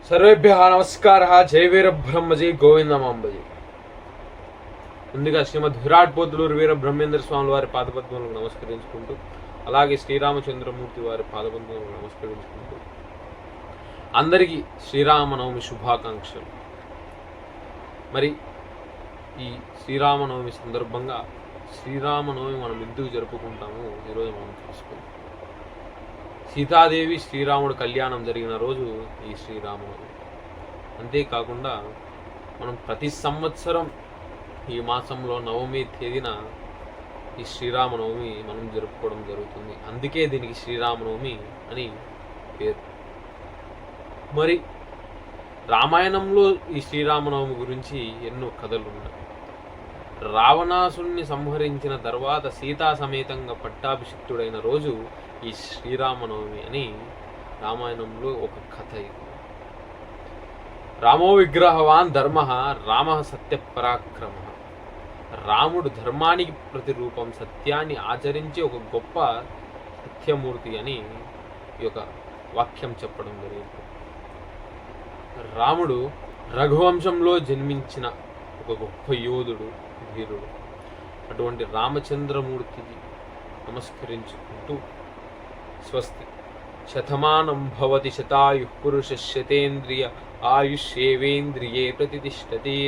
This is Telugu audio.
సర్వేభ్యః నమస్కారः. జయ వీర బ్రహ్మజీ గోవిందమాంబజీ. ముందుగా శ్రీమద్ విరాట్ పోతులూరు వీర బ్రహ్మేంద్ర స్వామి వారి పాదపద్మములకు నమస్కరించుకుంటూ, అలాగే శ్రీరామచంద్రమూర్తి వారి పాదపద్మములకు నమస్కరించుకుంటూ అందరికీ శ్రీరామనవమి శుభాకాంక్షలు. మరి ఈ శ్రీరామనవమి సందర్భంగా శ్రీరామనవమి మనం ఎందుకు జరుపుకుంటామో ఈరోజు మనం తెలుసుకుందాం. సీతాదేవి శ్రీరాముడు కళ్యాణం జరిగిన రోజు ఈ శ్రీరామనవమి. అంతేకాకుండా మనం ప్రతి సంవత్సరం ఈ మాసంలో నవమి తేదీన ఈ శ్రీరామనవమి మనం జరుపుకోవడం జరుగుతుంది. అందుకే దీనికి శ్రీరామనవమి అని పేరు. మరి రామాయణంలో ఈ శ్రీరామనవమి గురించి ఎన్నో కథలు ఉన్నాయి. రావణాసుని సంహరించిన తర్వాత సీతా సమేతంగా పట్టాభిషిక్తుడైన రోజు ఈ శ్రీరామనవమి అని రామాయణంలో ఒక కథ. ఇది రామో విగ్రహవాన్ ధర్మ రామ సత్యపరాక్రమ. రాముడు ధర్మానికి ప్రతిరూపం, సత్యాన్ని ఆచరించి ఒక గొప్ప సత్యమూర్తి అని ఈ యొక్క వాక్యం చెప్పడం జరిగింది. రాముడు రఘువంశంలో జన్మించిన ఒక గొప్ప యోధుడు, ధీరుడు. అటువంటి రామచంద్రమూర్తికి నమస్కరించుకుంటూ స్వస్తి. శతమానం భవతి శతాయు పురుష శతేంద్రియ ఆయుష్యేవేంద్రియే ప్రతిష్టతి.